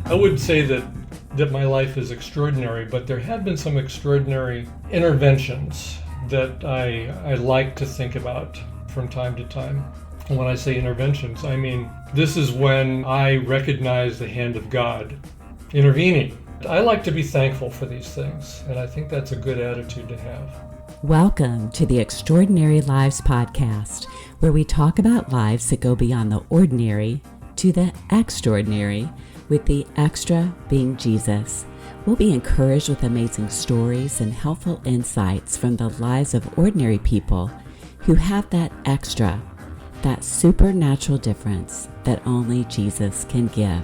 I wouldn't say that my life is extraordinary, but there have been some extraordinary interventions that I like to think about from time to time. And when I say interventions, I mean this is when I recognize the hand of God intervening. I like to be thankful for these things, and I think that's a good attitude to have. Welcome to the Extraordinary Lives podcast, where we talk about lives that go beyond the ordinary to the extraordinary, with the extra being Jesus. We'll be encouraged with amazing stories and helpful insights from the lives of ordinary people who have that extra, that supernatural difference that only Jesus can give.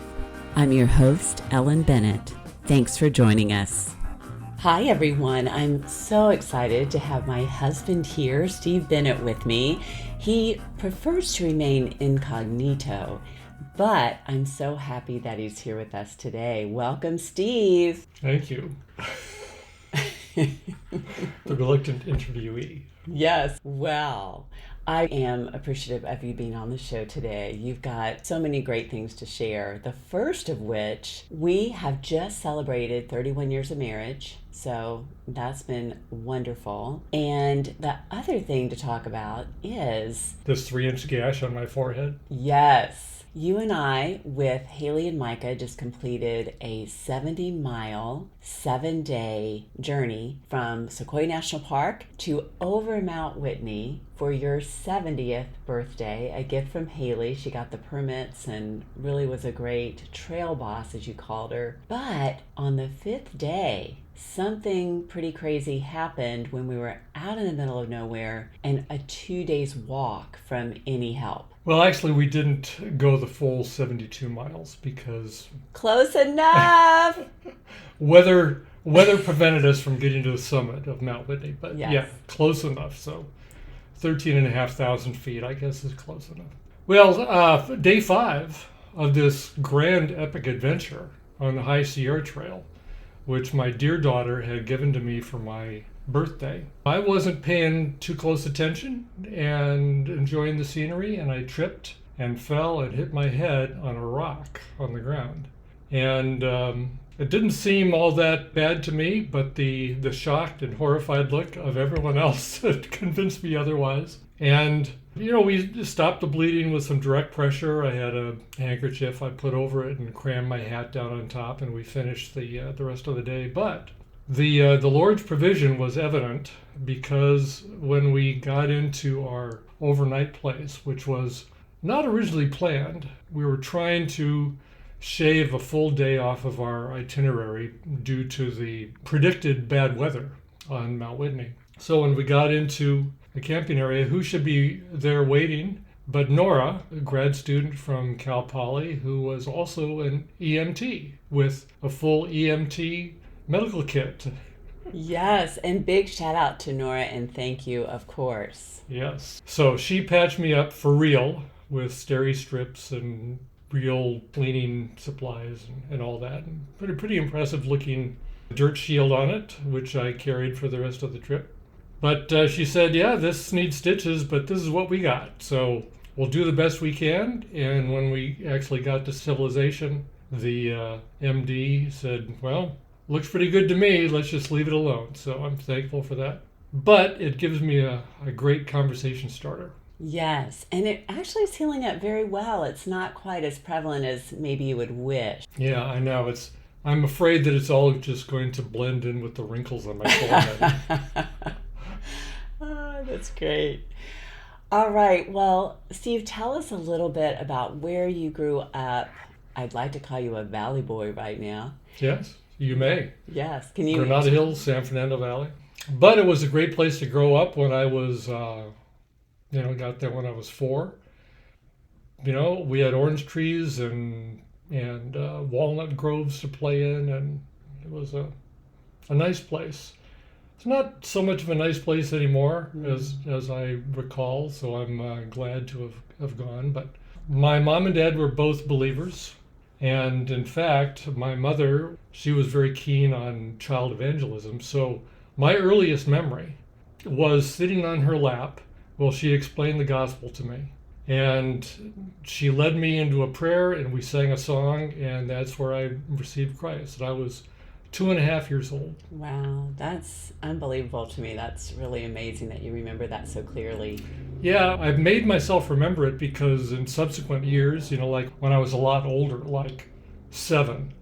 I'm your host, Ellen Bennett. Thanks for joining us. Hi, everyone. I'm so excited to have my husband here, Steve Bennett, with me. He prefers to remain incognito, but I'm so happy that he's here with us today. Welcome, Steve. Thank you. The reluctant interviewee. Yes. Well, I am appreciative of you being on the show today. You've got so many great things to share. The first of which, we have just celebrated 31 years of marriage. So that's been wonderful. And the other thing to talk about is This 3-inch gash on my forehead. Yes. You and I, with Haley and Micah, just completed a 70-mile, 7-day journey from Sequoia National Park to over Mount Whitney for your 70th birthday. A gift from Haley. She got the permits and really was a great trail boss, as you called her. But on the 5th day, something pretty crazy happened when we were out in the middle of nowhere and a 2 days walk from any help. Well, actually, we didn't go the full 72 miles because Close enough! weather prevented us from getting to the summit of Mount Whitney. But Yes. yeah, close enough. So 13,500 feet, I guess, is close enough. Well, day 5 of this grand epic adventure on the High Sierra Trail, which my dear daughter had given to me for my birthday. I wasn't paying too close attention and enjoying the scenery, and I tripped and fell and hit my head on a rock on the ground. And it didn't seem all that bad to me, but the shocked and horrified look of everyone else had convinced me otherwise. And we stopped the bleeding with some direct pressure. I had a handkerchief I put over it and crammed my hat down on top, and we finished the rest of the day. But the Lord's provision was evident, because when we got into our overnight place, which was not originally planned, we were trying to shave a full day off of our itinerary due to the predicted bad weather on Mount Whitney. So when we got into the camping area, who should be there waiting but Nora, a grad student from Cal Poly, who was also an EMT with a full EMT medical kit. Yes, and big shout out to Nora, and thank you, of course. Yes. So she patched me up for real with steri strips and real cleaning supplies and all that. And put a pretty impressive looking dirt shield on it, which I carried for the rest of the trip. But she said, yeah, this needs stitches, but this is what we got. So we'll do the best we can. And when we actually got to civilization, the MD said, well, looks pretty good to me. Let's just leave it alone. So I'm thankful for that. But it gives me a great conversation starter. Yes, and it actually is healing up very well. It's not quite as prevalent as maybe you would wish. Yeah, I know. I'm afraid that it's all just going to blend in with the wrinkles on my forehead. Oh, that's great. All right. Well, Steve, tell us a little bit about where you grew up. I'd like to call you a valley boy right now. Yes, you may. Yes. Can you? Granada Hills, San Fernando Valley. But it was a great place to grow up when I was, got there when I was 4. We had orange trees and walnut groves to play in, and it was a nice place. It's not so much of a nice place anymore as I recall, so I'm glad to have gone. But my mom and dad were both believers, and in fact, my mother, she was very keen on child evangelism. So my earliest memory was sitting on her lap while she explained the gospel to me. And she led me into a prayer, and we sang a song, and that's where I received Christ. And I was 2.5 years old. Wow, that's unbelievable to me. That's really amazing that you remember that so clearly. Yeah, I've made myself remember it because in subsequent years, like when I was a lot older, like 7,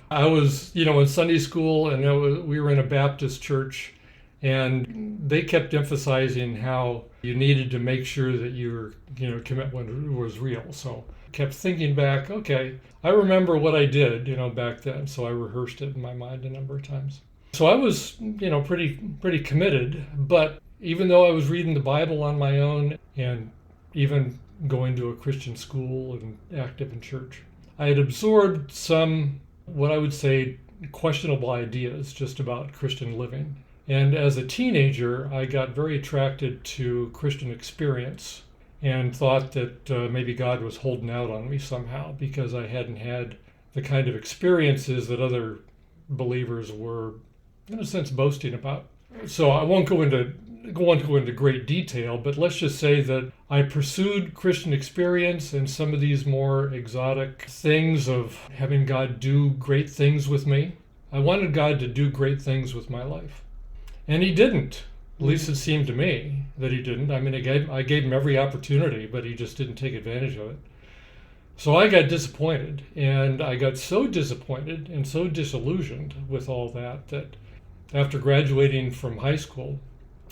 I was, in Sunday school, and we were in a Baptist church, and they kept emphasizing how you needed to make sure that your, commitment was real. So I kept thinking back, okay, I remember what I did, back then. So I rehearsed it in my mind a number of times. So I was, pretty committed, but even though I was reading the Bible on my own and even going to a Christian school and active in church, I had absorbed some, what I would say, questionable ideas just about Christian living. And as a teenager, I got very attracted to Christian experience and thought that maybe God was holding out on me somehow because I hadn't had the kind of experiences that other believers were, in a sense, boasting about. So I won't go into great detail, but let's just say that I pursued Christian experience and some of these more exotic things of having God do great things with me. I wanted God to do great things with my life. And he didn't. At least it seemed to me that he didn't. I mean, I gave him every opportunity, but he just didn't take advantage of it. So I got disappointed, and I got so disappointed and so disillusioned with all that after graduating from high school,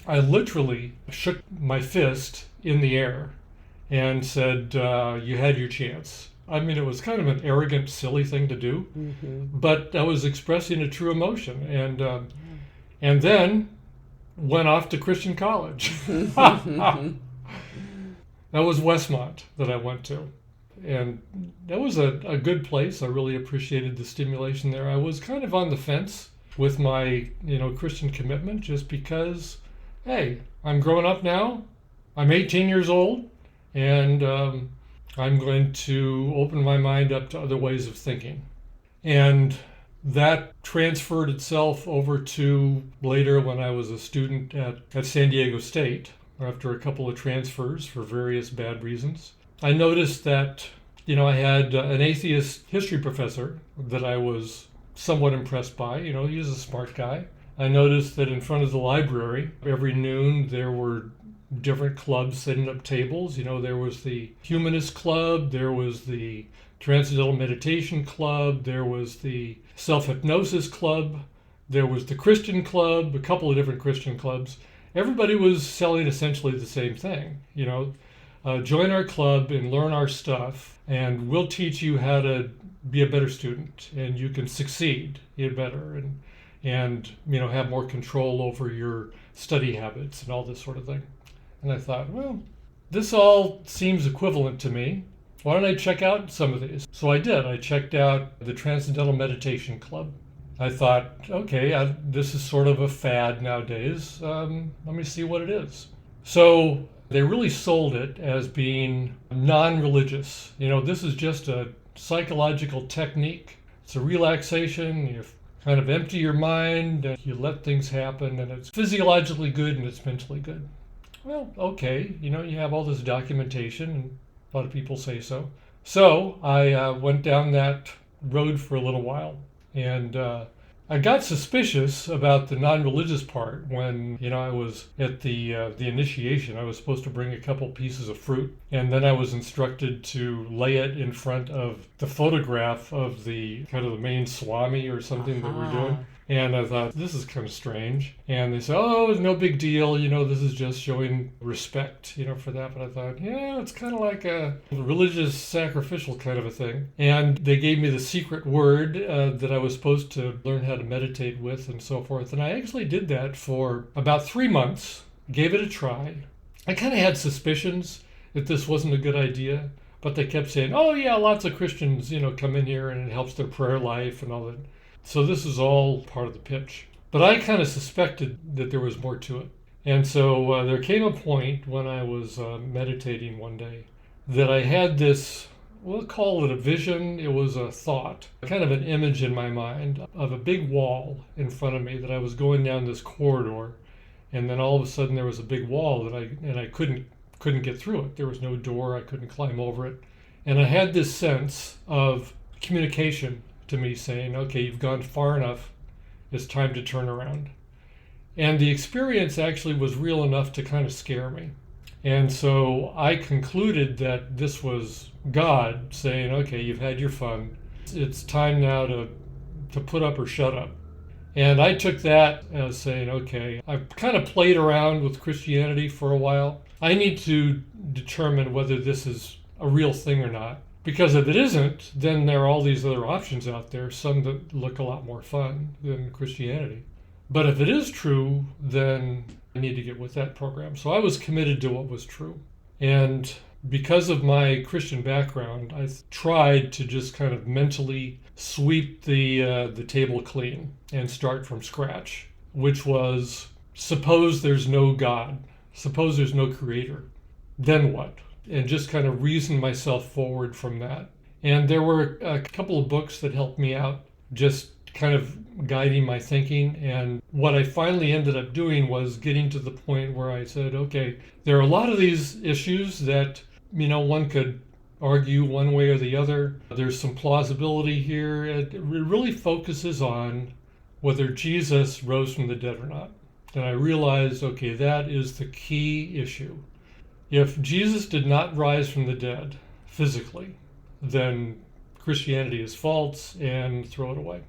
I literally shook my fist in the air and said, you had your chance. I mean, it was kind of an arrogant, silly thing to do, but I was expressing a true emotion. And then went off to Christian college. That was Westmont that I went to. And that was a good place. I really appreciated the stimulation there. I was kind of on the fence with my, Christian commitment just because, hey, I'm growing up now. I'm 18 years old, and I'm going to open my mind up to other ways of thinking. And that transferred itself over to later when I was a student at San Diego State after a couple of transfers for various bad reasons. I noticed that, I had an atheist history professor that I was somewhat impressed by. He was a smart guy. I noticed that in front of the library, every noon there were different clubs setting up tables. There was the Humanist Club, there was the Transcendental Meditation Club, there was the Self-Hypnosis Club, there was the Christian Club, a couple of different Christian clubs. Everybody was selling essentially the same thing. Join our club and learn our stuff, and we'll teach you how to be a better student, and you can succeed better and have more control over your study habits and all this sort of thing. And I thought, well, this all seems equivalent to me. Why don't I check out some of these? So I did. I checked out the Transcendental Meditation Club. I thought, okay, this is sort of a fad nowadays. Let me see what it is. So they really sold it as being non-religious. This is just a psychological technique. It's a relaxation. You kind of empty your mind and you let things happen, and it's physiologically good and it's mentally good. Well, okay, you have all this documentation, and a lot of people say so. So I went down that road for a little while, and I got suspicious about the non-religious part when, I was at the initiation. I was supposed to bring a couple pieces of fruit, and then I was instructed to lay it in front of the photograph of the kind of the main Swami or something that we're doing. And I thought, this is kind of strange. And they said, oh, it's no big deal. This is just showing respect, for that. But I thought, yeah, it's kind of like a religious sacrificial kind of a thing. And they gave me the secret word that I was supposed to learn how to meditate with and so forth. And I actually did that for about 3 months, gave it a try. I kind of had suspicions that this wasn't a good idea. But they kept saying, oh, yeah, lots of Christians, come in here and it helps their prayer life and all that. So this is all part of the pitch. But I kind of suspected that there was more to it. And so there came a point when I was meditating one day that I had this, we'll call it a vision. It was a thought, kind of an image in my mind of a big wall in front of me that I was going down this corridor. And then all of a sudden there was a big wall and I couldn't couldn't get through it. There was no door, I couldn't climb over it. And I had this sense of communication to me saying, okay, you've gone far enough, it's time to turn around. And the experience actually was real enough to kind of scare me. And so I concluded that this was God saying, okay, you've had your fun. It's time now to put up or shut up. And I took that as saying, okay, I've kind of played around with Christianity for a while. I need to determine whether this is a real thing or not. Because if it isn't, then there are all these other options out there, some that look a lot more fun than Christianity. But if it is true, then I need to get with that program. So I was committed to what was true. And because of my Christian background, I tried to just kind of mentally sweep the table clean and start from scratch, which was, suppose there's no God, suppose there's no creator, then what? And just kind of reason myself forward from that. And there were a couple of books that helped me out, just kind of guiding my thinking. And what I finally ended up doing was getting to the point where I said, okay, there are a lot of these issues that, one could argue one way or the other. There's some plausibility here. It really focuses on whether Jesus rose from the dead or not. And I realized, okay, that is the key issue. If Jesus did not rise from the dead physically, then Christianity is false and throw it away.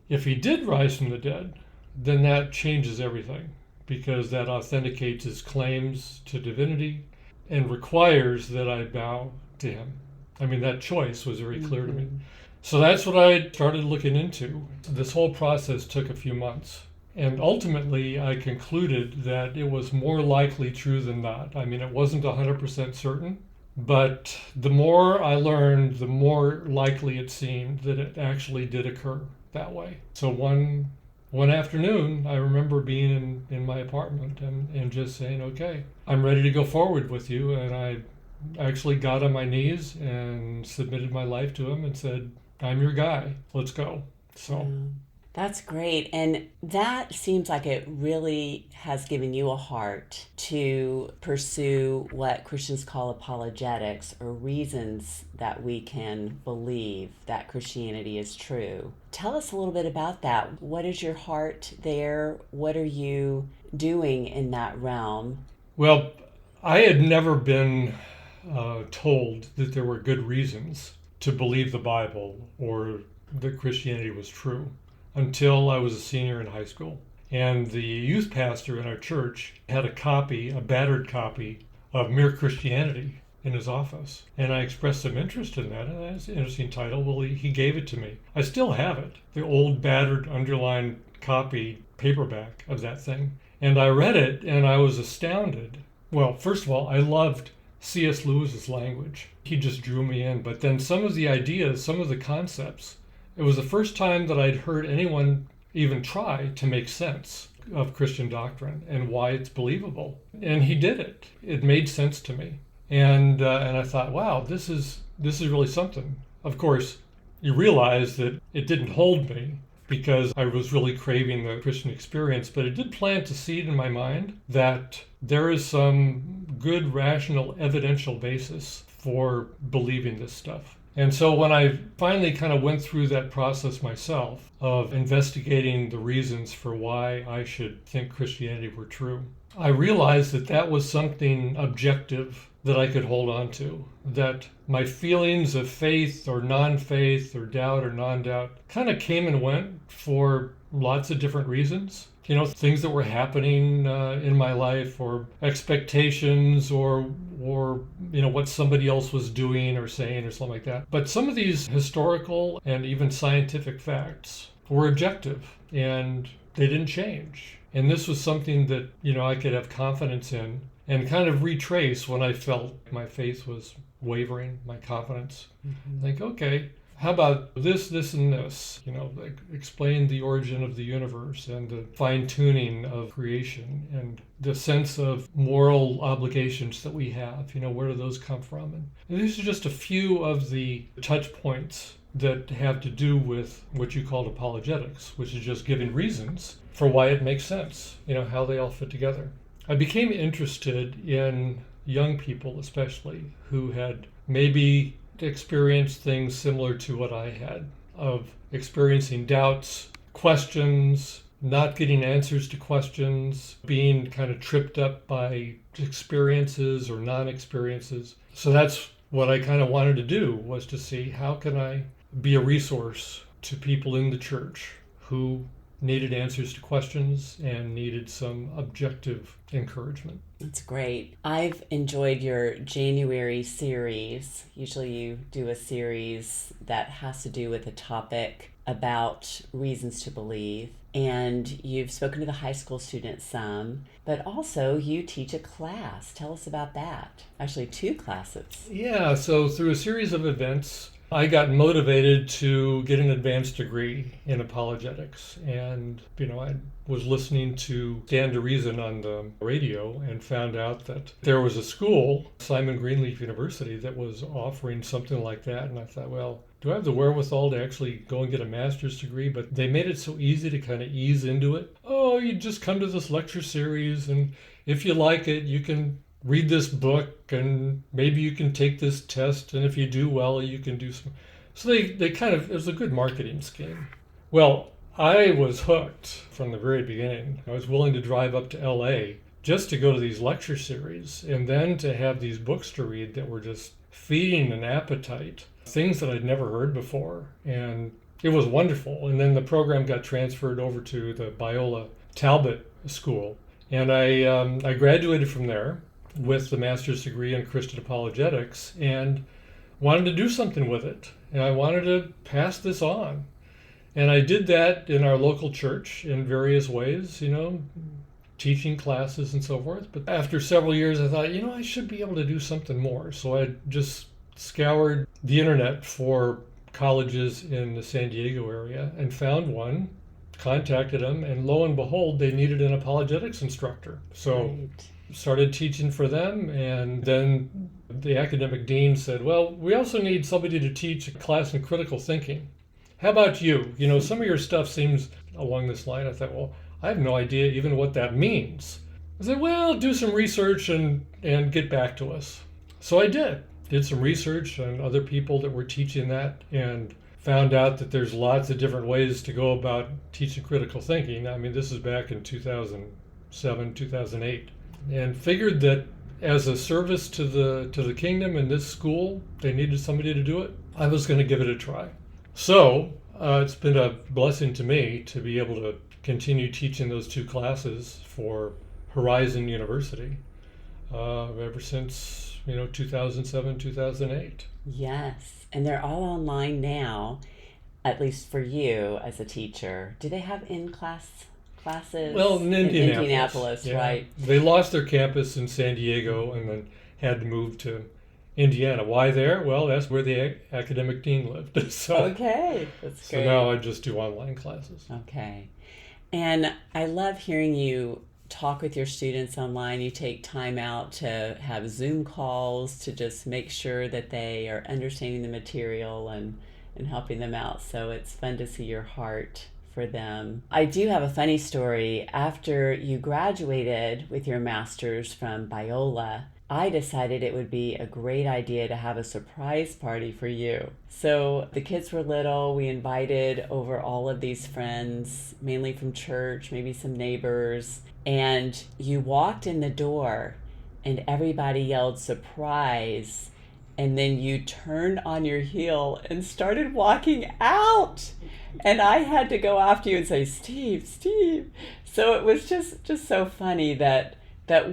If he did rise from the dead, then that changes everything, because that authenticates his claims to divinity and requires that I bow to him. I mean, that choice was very clear to me. So that's what I started looking into. This whole process took a few months. And ultimately, I concluded that it was more likely true than not. I mean, it wasn't 100% certain, but the more I learned, the more likely it seemed that it actually did occur that way. So one afternoon, I remember being in my apartment and just saying, okay, I'm ready to go forward with you. And I actually got on my knees and submitted my life to him and said, I'm your guy, let's go. So. That's great. And that seems like it really has given you a heart to pursue what Christians call apologetics, or reasons that we can believe that Christianity is true. Tell us a little bit about that. What is your heart there? What are you doing in that realm? Well, I had never been told that there were good reasons to believe the Bible or that Christianity was true, until I was a senior in high school. And the youth pastor in our church had a battered copy of Mere Christianity in his office. And I expressed some interest in that, and that's an interesting title. Well, he gave it to me. I still have it, the old battered underlined copy paperback of that thing. And I read it, and I was astounded. Well, first of all, I loved C.S. Lewis's language. He just drew me in. But then some of the ideas, some of the concepts, it was the first time that I'd heard anyone even try to make sense of Christian doctrine and why it's believable. And he did it. It made sense to me. And I thought, wow, this is really something. Of course, you realize that it didn't hold me because I was really craving the Christian experience, but it did plant a seed in my mind that there is some good, rational, evidential basis for believing this stuff. And so when I finally kind of went through that process myself of investigating the reasons for why I should think Christianity were true, I realized that that was something objective that I could hold on to, that my feelings of faith or non-faith or doubt or non-doubt kind of came and went for lots of different reasons. Things that were happening in my life, or expectations, or what somebody else was doing or saying or something like that. But some of these historical and even scientific facts were objective, and they didn't change. And this was something that, I could have confidence in and kind of retrace when I felt my faith was wavering, my confidence. Like, okay, how about this, and this? Like explain the origin of the universe and the fine-tuning of creation and the sense of moral obligations that we have. Where do those come from? And these are just a few of the touch points that have to do with what you called apologetics, which is just giving reasons for why it makes sense, how they all fit together. I became interested in young people especially, who had maybe experienced things similar to what I had, of experiencing doubts, questions, not getting answers to questions, being kind of tripped up by experiences or non-experiences. So that's what I kind of wanted to do, was to see how can I be a resource to people in the church who needed answers to questions and needed some objective encouragement. That's great. I've enjoyed your January series. Usually you do a series that has to do with a topic about reasons to believe. And you've spoken to the high school students some, but also you teach a class. Tell us about that. Actually, 2 classes. Yeah, so through a series of events, I got motivated to get an advanced degree in apologetics. And, I was listening to Stand to Reason on the radio and found out that there was a school, Simon Greenleaf University, that was offering something like that. And I thought, well, do I have the wherewithal to actually go and get a master's degree? But they made it so easy to kind of ease into it. Oh, you just come to this lecture series, and if you like it, you can read this book, and maybe you can take this test, and if you do well, you can do some. So they kind of, it was a good marketing scheme. Well, I was hooked from the very beginning. I was willing to drive up to LA just to go to these lecture series, and then to have these books to read that were just feeding an appetite, things that I'd never heard before. And it was wonderful. And then the program got transferred over to the Biola Talbot School. And I graduated from there with the master's degree in Christian apologetics and wanted to do something with it. And I wanted to pass this on. And I did that in our local church in various ways, teaching classes and so forth. But after several years, I thought, I should be able to do something more. So I just scoured the internet for colleges in the San Diego area and found one, contacted them, and lo and behold, they needed an apologetics instructor. So Right. started teaching for them, and then the academic dean said, well, we also need somebody to teach a class in critical thinking. How about you? Some of your stuff seems along this line. I thought, well, I have no idea even what that means. I said, well, do some research and get back to us. So I did some research on other people that were teaching that, and found out that there's lots of different ways to go about teaching critical thinking. I mean, this is back in 2007, 2008. And figured that as a service to the kingdom in this school, they needed somebody to do it. I was going to give it a try. So it's been a blessing to me to be able to continue teaching those 2 classes for Horizon University ever since 2007, 2008. Yes, and they're all online now, at least for you as a teacher. Do they have in-class classes? Well, in Indianapolis, yeah. right? They lost their campus in San Diego and then had to move to Indiana. Why there? Well, that's where the academic dean lived. So, Okay, that's great. So now I just do online classes. Okay. And I love hearing you talk with your students online. You take time out to have Zoom calls to just make sure that they are understanding the material and helping them out. So it's fun to see your heart for them. I do have a funny story. After you graduated with your master's from Biola, I decided it would be a great idea to have a surprise party for you. So the kids were little. We invited over all of these friends, mainly from church, maybe some neighbors. And you walked in the door and everybody yelled surprise. And then you turned on your heel and started walking out. And I had to go after you and say, Steve. So it was just so funny that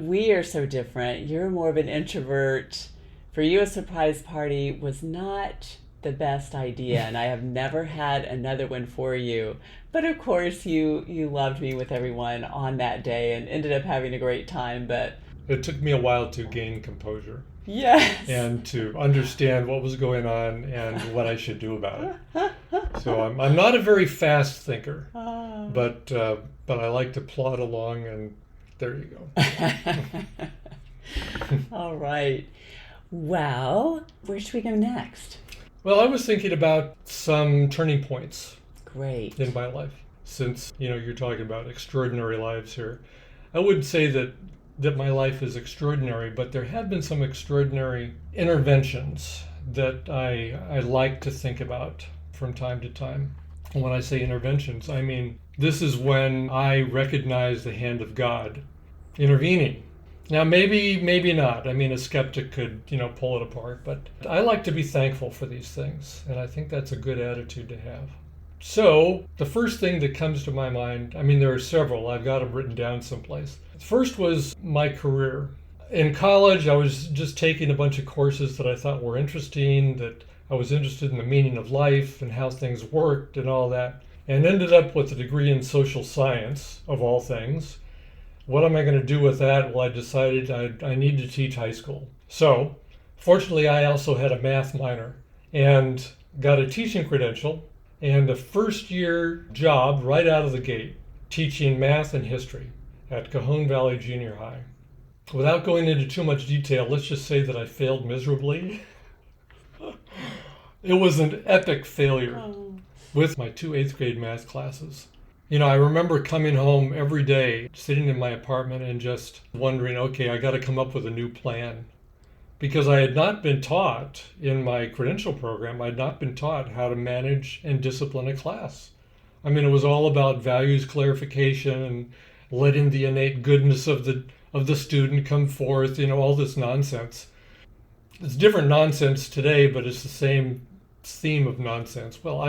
we are so different. You're more of an introvert. For you, a surprise party was not the best idea, and I have never had another one for you. But of course, you loved me with everyone on that day and ended up having a great time. But it took me a while to gain composure. Yes. And to understand what was going on and what I should do about it. So I'm not a very fast thinker, but I like to plod along, and there you go. All right. Well, where should we go next? Well, I was thinking about some turning points Great. in my life. Since, you're talking about extraordinary lives here. I would say that that my life is extraordinary, but there have been some extraordinary interventions that I like to think about from time to time. And when I say interventions, I mean this is when I recognize the hand of God intervening. Now, maybe not. I mean, a skeptic could, pull it apart, but I like to be thankful for these things, and I think that's a good attitude to have. So, the first thing that comes to my mind, I mean, there are several. I've got them written down someplace. First was my career. In college, I was just taking a bunch of courses that I thought were interesting, that I was interested in the meaning of life and how things worked and all that, and ended up with a degree in social science, of all things. What am I going to do with that? Well, I decided I need to teach high school. So, fortunately, I also had a math minor and got a teaching credential and a first-year job right out of the gate, teaching math and history at Cajon Valley Junior High. Without going into too much detail, let's just say that I failed miserably. It was an epic failure with my 2 8th grade math classes. I remember coming home every day, sitting in my apartment and just wondering, okay, I got to come up with a new plan. Because I had not been taught in my credential program, I had not been taught how to manage and discipline a class. I mean, it was all about values clarification and letting the innate goodness of the student come forth, all this nonsense. It's different nonsense today, but it's the same theme of nonsense. Well,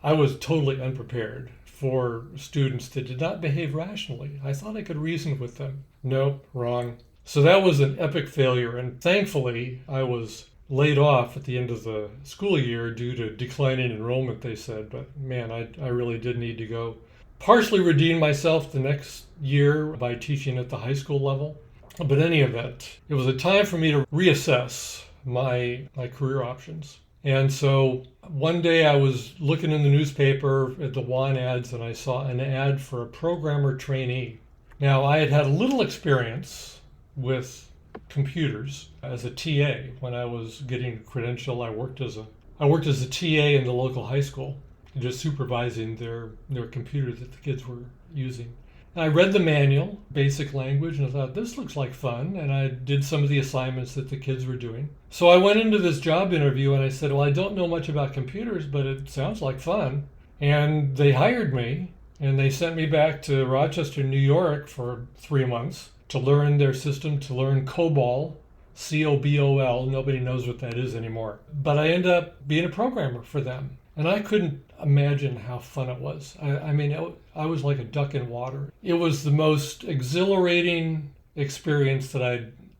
I was totally unprepared for students that did not behave rationally. I thought I could reason with them. Nope, wrong. So that was an epic failure, and thankfully I was laid off at the end of the school year due to declining enrollment, they said, but man, I really did need to go. Partially redeemed myself the next year by teaching at the high school level, but in any event, it was a time for me to reassess my career options. And so one day I was looking in the newspaper at the want ads and I saw an ad for a programmer trainee. Now, I had had a little experience with computers as a TA when I was getting a credential. I worked as a TA in the local high school, just supervising their computer that the kids were using. And I read the manual, basic language, and I thought, this looks like fun. And I did some of the assignments that the kids were doing. So I went into this job interview and I said, well, I don't know much about computers, but it sounds like fun. And they hired me and they sent me back to Rochester, New York for 3 months to learn their system, to learn COBOL, COBOL. Nobody knows what that is anymore. But I ended up being a programmer for them. And I couldn't imagine how fun it was. I was like a duck in water. It was the most exhilarating experience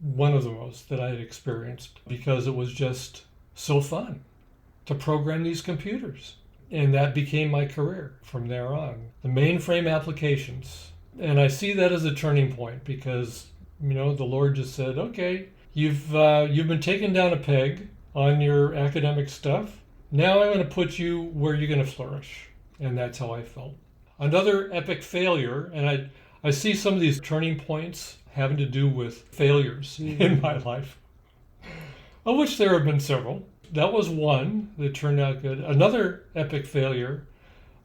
one of the most that I had experienced, because it was just so fun to program these computers. And that became my career from there on. The mainframe applications. And I see that as a turning point because, the Lord just said, okay, you've been taken down a peg on your academic stuff. Now I'm going to put you where you're going to flourish. And that's how I felt. Another epic failure, and I see some of these turning points having to do with failures in my life, of which there have been several. That was one that turned out good. Another epic failure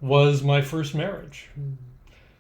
was my first marriage.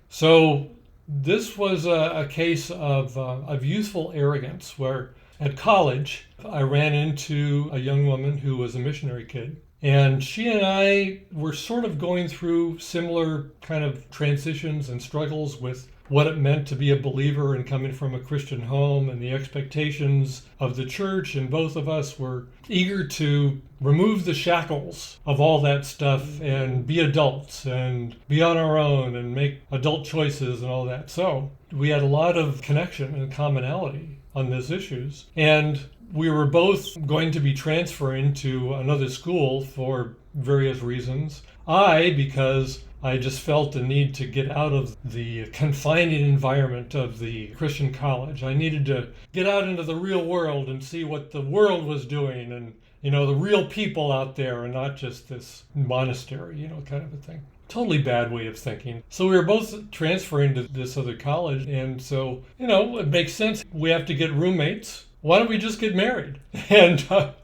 So this was a case of youthful arrogance, where at college I ran into a young woman who was a missionary kid. And she and I were sort of going through similar kind of transitions and struggles with what it meant to be a believer and coming from a Christian home and the expectations of the church. And both of us were eager to remove the shackles of all that stuff and be adults and be on our own and make adult choices and all that. So we had a lot of connection and commonality on these issues. And we were both going to be transferring to another school for various reasons. Because I just felt the need to get out of the confining environment of the Christian college. I needed to get out into the real world and see what the world was doing and, the real people out there and not just this monastery, kind of a thing. Totally bad way of thinking. So we were both transferring to this other college. And so, it makes sense. We have to get roommates, why don't we just get married and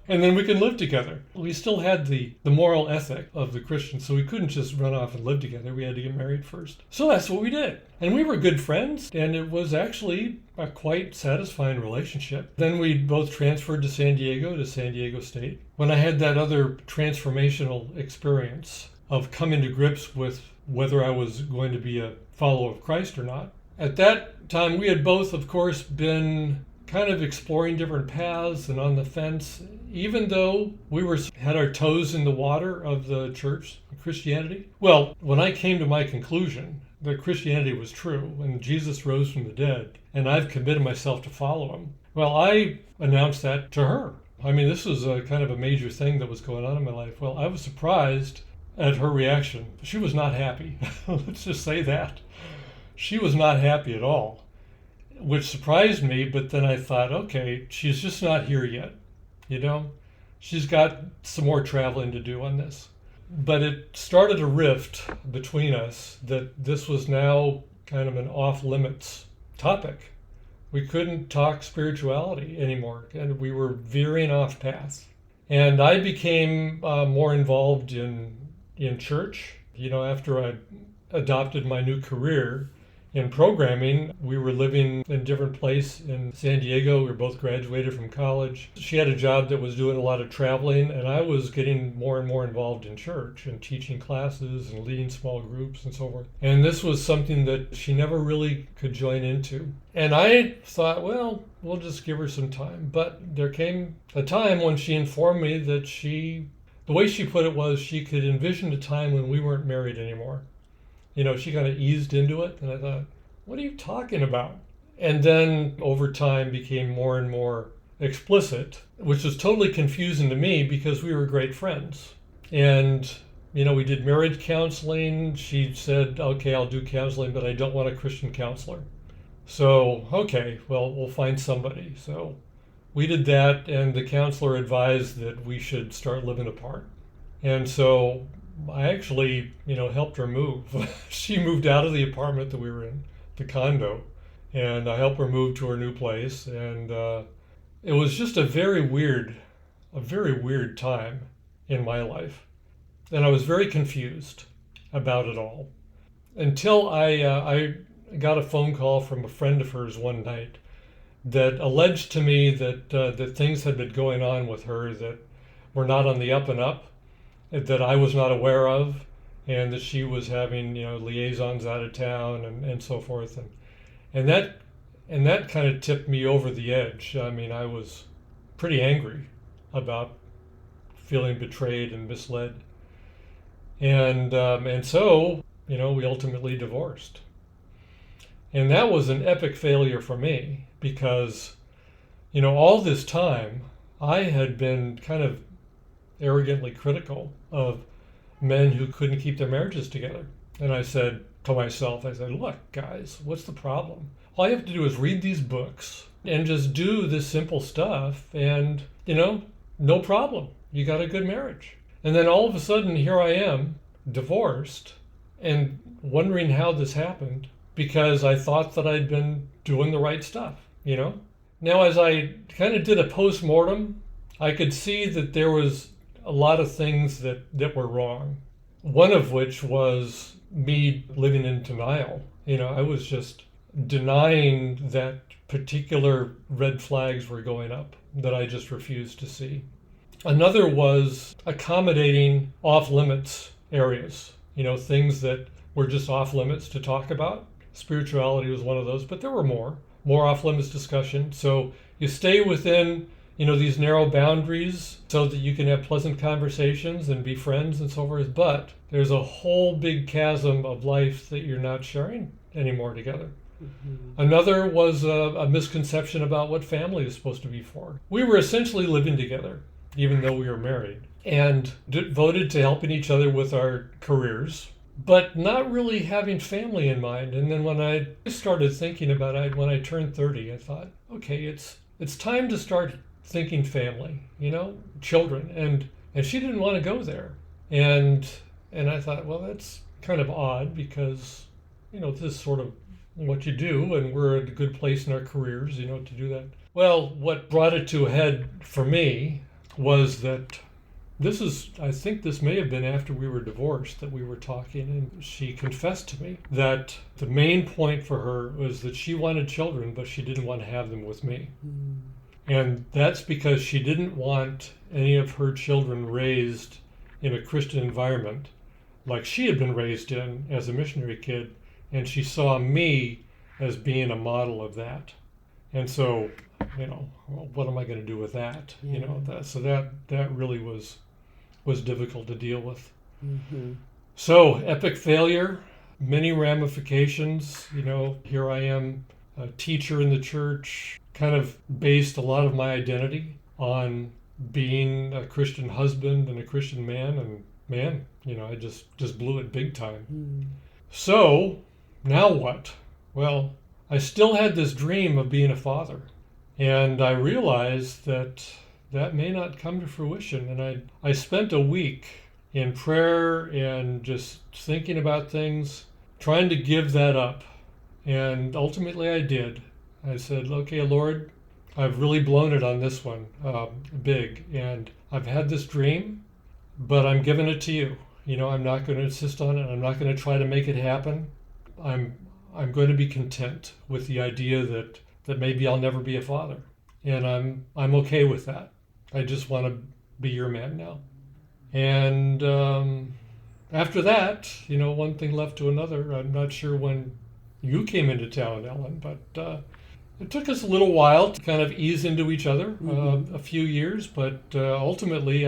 then we can live together? We still had the moral ethic of the Christians, so we couldn't just run off and live together. We had to get married first. So that's what we did. And we were good friends, and it was actually a quite satisfying relationship. Then we both transferred to San Diego State. When I had that other transformational experience of coming to grips with whether I was going to be a follower of Christ or not, at that time we had both, of course, been kind of exploring different paths and on the fence, even though we had our toes in the water of the church, Christianity. Well, when I came to my conclusion that Christianity was true and Jesus rose from the dead, and I've committed myself to follow him, well, I announced that to her. I mean, this was a kind of a major thing that was going on in my life. Well, I was surprised at her reaction. She was not happy. Let's just say that. She was not happy at all, which surprised me, but then I thought, okay, she's just not here yet, She's got some more traveling to do on this. But it started a rift between us that this was now kind of an off-limits topic. We couldn't talk spirituality anymore, and we were veering off path. And I became more involved in church. After I adopted my new career in programming, we were living in a different place in San Diego. We were both graduated from college. She had a job that was doing a lot of traveling, and I was getting more and more involved in church and teaching classes and leading small groups and so forth. And this was something that she never really could join into. And I thought, well, we'll just give her some time. But there came a time when she informed me that the way she put it was she could envision a time when we weren't married anymore. She kind of eased into it, and I thought, what are you talking about? And then over time became more and more explicit, which was totally confusing to me because we were great friends. And, we did marriage counseling. She said, okay, I'll do counseling, but I don't want a Christian counselor. So, okay, well, we'll find somebody. So we did that, and the counselor advised that we should start living apart. And so I actually, helped her move. She moved out of the apartment that we were in, the condo, and I helped her move to her new place. And it was just a very weird time in my life. And I was very confused about it all until I got a phone call from a friend of hers one night that alleged to me that things had been going on with her that were not on the up and up, that I was not aware of, and that she was having liaisons out of town and so forth, and that kind of tipped me over the edge. I mean, I was pretty angry about feeling betrayed and misled, and so we ultimately divorced, and that was an epic failure for me because all this time I had been kind of arrogantly critical of men who couldn't keep their marriages together. And I said to myself, look, guys, what's the problem? All you have to do is read these books and just do this simple stuff and, no problem. You got a good marriage. And then all of a sudden, here I am, divorced, and wondering how this happened because I thought that I'd been doing the right stuff, Now, as I kind of did a post-mortem, I could see that there was a lot of things that were wrong. One of which was me living in denial. I was just denying that particular red flags were going up that I just refused to see. Another was accommodating off-limits areas, things that were just off-limits to talk about. Spirituality was one of those, but there were more off-limits discussion. So you stay within these narrow boundaries so that you can have pleasant conversations and be friends and so forth. But there's a whole big chasm of life that you're not sharing anymore together. Mm-hmm. Another was a misconception about what family is supposed to be for. We were essentially living together, even though we were married, and devoted to helping each other with our careers, but not really having family in mind. And then when I started thinking about it, when I turned 30, I thought, okay, it's time to start thinking family, children, and she didn't want to go there, and I thought, well, that's kind of odd because this is sort of what you do, and we're at a good place in our careers, to do that. Well, what brought it to a head for me was that I think this may have been after we were divorced that we were talking, and she confessed to me that the main point for her was that she wanted children, but she didn't want to have them with me. And that's because she didn't want any of her children raised in a Christian environment like she had been raised in as a missionary kid, and she saw me as being a model of that. And so, well, what am I going to do with that? Yeah. That really was difficult to deal with. Mm-hmm. So, epic failure, many ramifications. Here I am, a teacher in the church, kind of based a lot of my identity on being a Christian husband and a Christian man, and man, I just blew it big time. Mm. So, now what? Well, I still had this dream of being a father, and I realized that may not come to fruition. And I spent a week in prayer and just thinking about things, trying to give that up. And ultimately I did. I said, okay, Lord, I've really blown it on this one, big. And I've had this dream, but I'm giving it to you. I'm not going to insist on it. I'm not going to try to make it happen. I'm going to be content with the idea that maybe I'll never be a father. And I'm okay with that. I just want to be your man now. And after that, one thing led to another. I'm not sure when you came into town, Ellen, but it took us a little while to kind of ease into each other, a few years. But ultimately,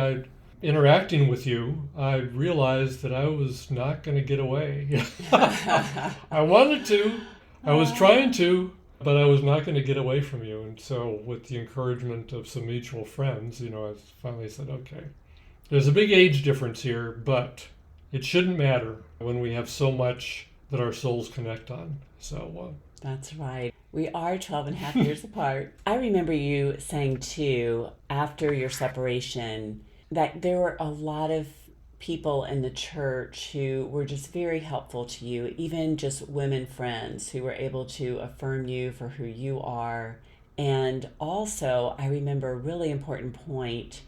interacting with you, I realized that I was not going to get away. I wanted to. I was trying to. But I was not going to get away from you. And so with the encouragement of some mutual friends, I finally said, okay, there's a big age difference here, but it shouldn't matter when we have so much that our souls connect on. So that's right. We are 12 and a half years apart. I remember you saying, too, after your separation, that there were a lot of people in the church who were just very helpful to you, even just women friends who were able to affirm you for who you are. And also, I remember a really important point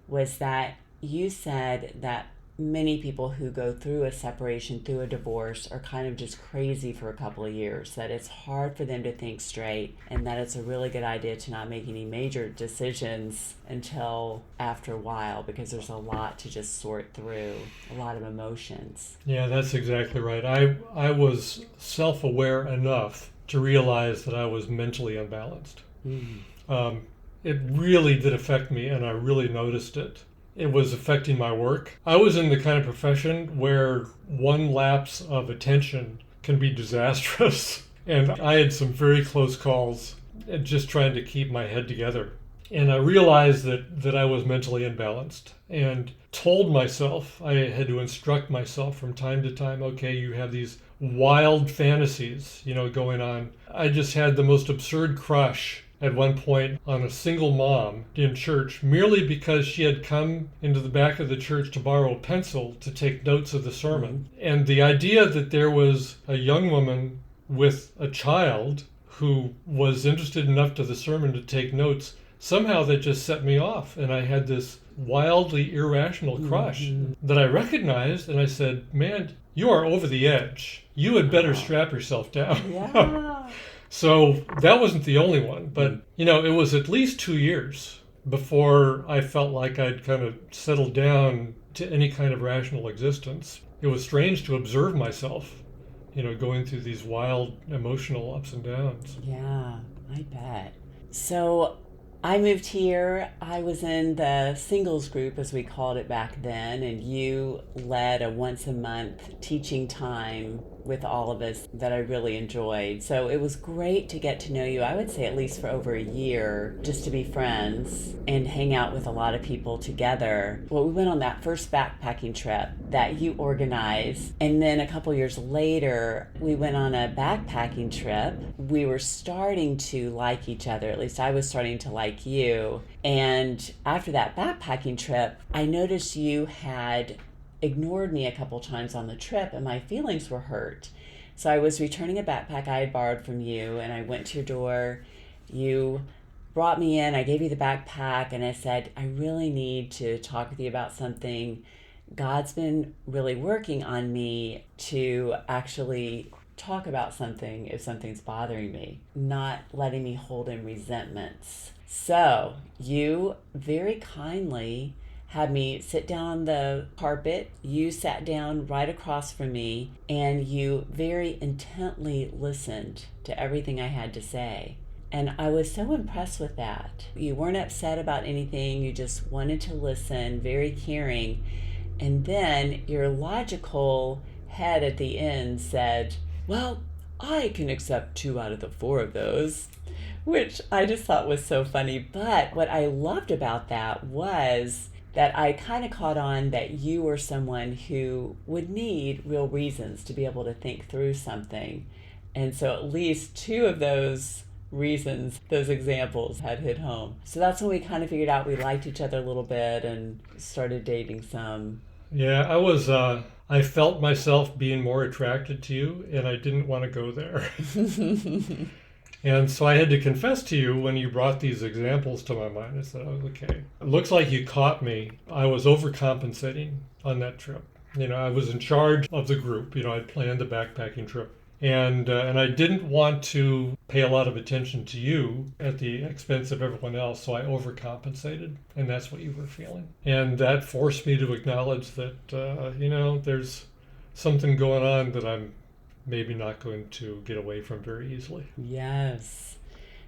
was that you said that many people who go through a separation, through a divorce, are kind of just crazy for a couple of years, that it's hard for them to think straight, and that it's a really good idea to not make any major decisions until after a while, because there's a lot to just sort through, a lot of emotions. Yeah, that's exactly right. I was self-aware enough to realize that I was mentally unbalanced. It really did affect me, and I really noticed it. It was affecting my work. I was in the kind of profession where one lapse of attention can be disastrous. And I had some very close calls at just trying to keep my head together. And I realized that I was mentally imbalanced, and told myself, I had to instruct myself from time to time, okay, you have these wild fantasies, going on. I just had the most absurd crush at one point on a single mom in church, merely because she had come into the back of the church to borrow a pencil to take notes of the sermon. And the idea that there was a young woman with a child who was interested enough to the sermon to take notes, somehow that just set me off. And I had this wildly irrational crush that I recognized, and I said, man, you are over the edge. You had better strap yourself down. Yeah. So that wasn't the only one, but it was at least 2 years before I felt like I'd kind of settled down to any kind of rational existence. It was strange to observe myself, going through these wild emotional ups and downs. Yeah, I bet. So I moved here. I was in the singles group, as we called it back then, and you led a once a month teaching time with all of us that I really enjoyed. So it was great to get to know you, I would say at least for over a year, just to be friends and hang out with a lot of people together. Well, we went on that first backpacking trip that you organized, and then a couple years later, we went on a backpacking trip. We were starting to like each other, at least I was starting to like you. And after that backpacking trip, I noticed you had ignored me a couple times on the trip, and my feelings were hurt. So I was returning a backpack I had borrowed from you, and I went to your door. You brought me in, I gave you the backpack, and I said, I really need to talk with you about something. God's been really working on me to actually talk about something if something's bothering me, not letting me hold in resentments. So you very kindly had me sit down on the carpet. You sat down right across from me, and you very intently listened to everything I had to say. And I was so impressed with that. You weren't upset about anything. You just wanted to listen, very caring. And then your logical head at the end said, well, I can accept 2 out of the 4 of those, which I just thought was so funny. But what I loved about that was that I kind of caught on that you were someone who would need real reasons to be able to think through something. And so at least 2 of those reasons, those examples had hit home. So that's when we kind of figured out we liked each other a little bit and started dating some. Yeah, I felt myself being more attracted to you, and I didn't want to go there. And so I had to confess to you when you brought these examples to my mind. I said, oh, okay. It looks like you caught me. I was overcompensating on that trip. I was in charge of the group. I'd planned the backpacking trip. And I didn't want to pay a lot of attention to you at the expense of everyone else, so I overcompensated, and that's what you were feeling. And that forced me to acknowledge that, there's something going on that I'm maybe not going to get away from very easily. Yes.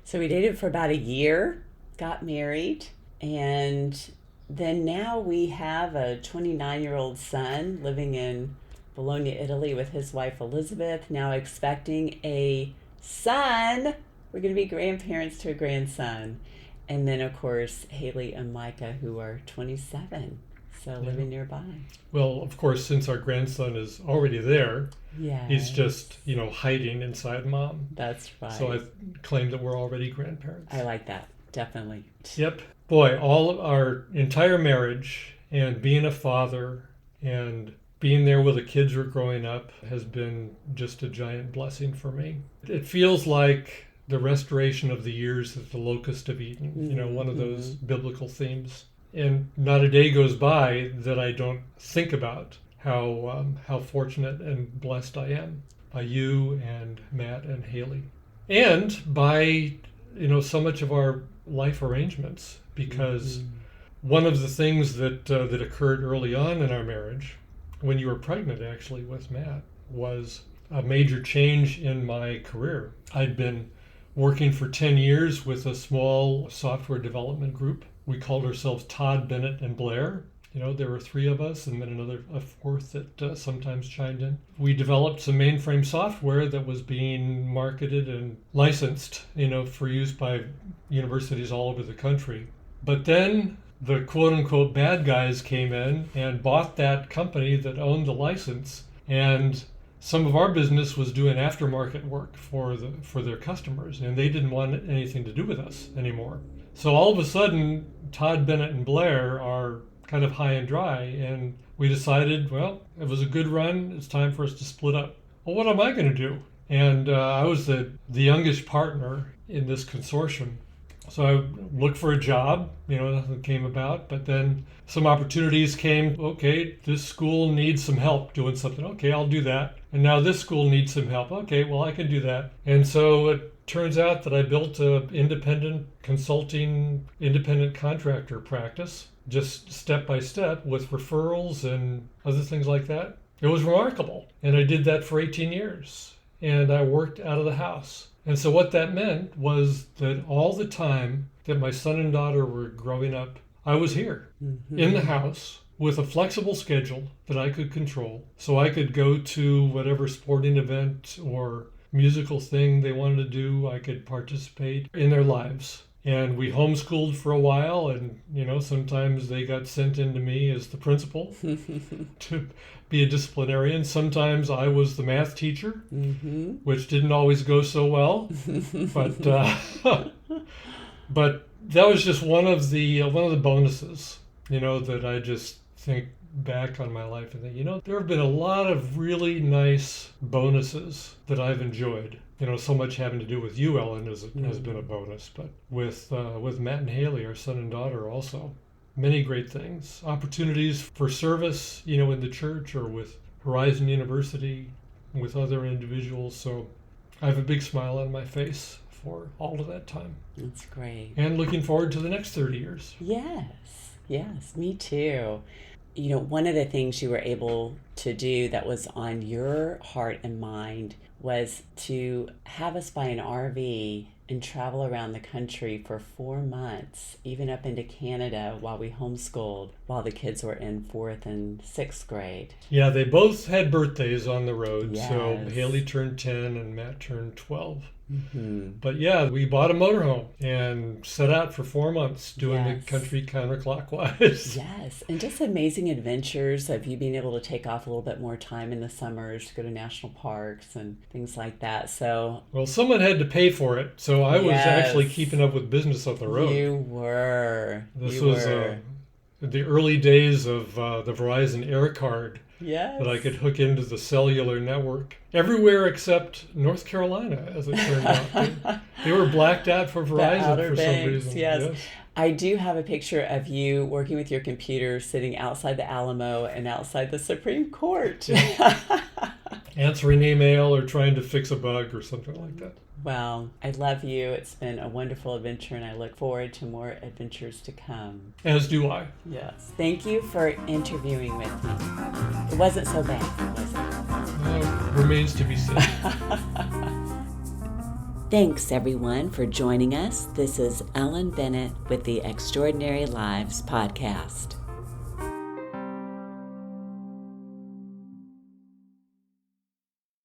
So we dated for about a year, got married, and then now we have a 29-year-old son living in Bologna, Italy with his wife Elizabeth, now expecting a son. We're going to be grandparents to a grandson. And then, of course, Haley and Micah, who are 27, so living nearby. Well, of course, since our grandson is already there, he's just, hiding inside mom. That's right. So I claim that we're already grandparents. I like that, definitely. Yep. Boy, all of our entire marriage and being a father and being there while the kids were growing up has been just a giant blessing for me. It feels like the restoration of the years that the locusts have eaten, one of those biblical themes. And not a day goes by that I don't think about how fortunate and blessed I am by you and Matt and Haley. And by, so much of our life arrangements, because one of the things that occurred early on in our marriage, when you were pregnant actually with Matt, was a major change in my career. I'd been working for 10 years with a small software development group. We called ourselves Todd, Bennett, and Blair. There were 3 of us and then a 4th that sometimes chimed in. We developed some mainframe software that was being marketed and licensed, for use by universities all over the country. But then the quote-unquote bad guys came in and bought that company that owned the license, and some of our business was doing aftermarket work for their customers, and they didn't want anything to do with us anymore. So all of a sudden, Todd, Bennett, and Blair are kind of high and dry, and we decided, well, it was a good run, it's time for us to split up. Well, what am I going to do? And I was the youngest partner in this consortium. So I looked for a job, nothing came about, but then some opportunities came. Okay, this school needs some help doing something. Okay, I'll do that. And now this school needs some help. Okay, well, I can do that. And so it turns out that I built an independent consulting, independent contractor practice, just step by step with referrals and other things like that. It was remarkable. And I did that for 18 years. And I worked out of the house. And so what that meant was that all the time that my son and daughter were growing up, I was here in the house with a flexible schedule that I could control. So I could go to whatever sporting event or musical thing they wanted to do. I could participate in their lives. And we homeschooled for a while, and sometimes they got sent into me as the principal to be a disciplinarian. Sometimes I was the math teacher, which didn't always go so well, but that was just one of the bonuses, that I just think back on my life and think, there have been a lot of really nice bonuses that I've enjoyed. So much having to do with you, Ellen, has been a bonus, but with Matt and Haley, our son and daughter, also many great things, opportunities for service, in the church or with Horizon University, with other individuals. So I have a big smile on my face for all of that time. That's great. And looking forward to the next 30 years. Yes, me too. One of the things you were able to do that was on your heart and mind was to have us buy an RV and travel around the country for 4 months, even up into Canada while we homeschooled, while the kids were in 4th and 6th grade. Yeah, they both had birthdays on the road. Yes. So Haley turned 10 and Matt turned 12. Mm-hmm. But yeah, we bought a motorhome and set out for 4 months doing Yes. the country counterclockwise. Yes, and just amazing adventures of you being able to take off a little bit more time in the summers to go to national parks and things like that. So, Well, someone had to pay for it, so I was Yes. actually keeping up with business on the road. You were. This was the early days of the Verizon Air Card Yes. that I could hook into the cellular network everywhere except North Carolina, as it turned out. They were blacked out for Verizon Outer for some Banks, reason. yes. I do have a picture of you working with your computer, sitting outside the Alamo and outside the Supreme Court. Answering email or trying to fix a bug or something like that. Well, I love you. It's been a wonderful adventure, and I look forward to more adventures to come. As do I. Yes. Thank you for interviewing with me. It wasn't so bad, was it? Remains to be seen. Thanks, everyone, for joining us. This is Ellen Bennett with the Extraordinary Lives podcast.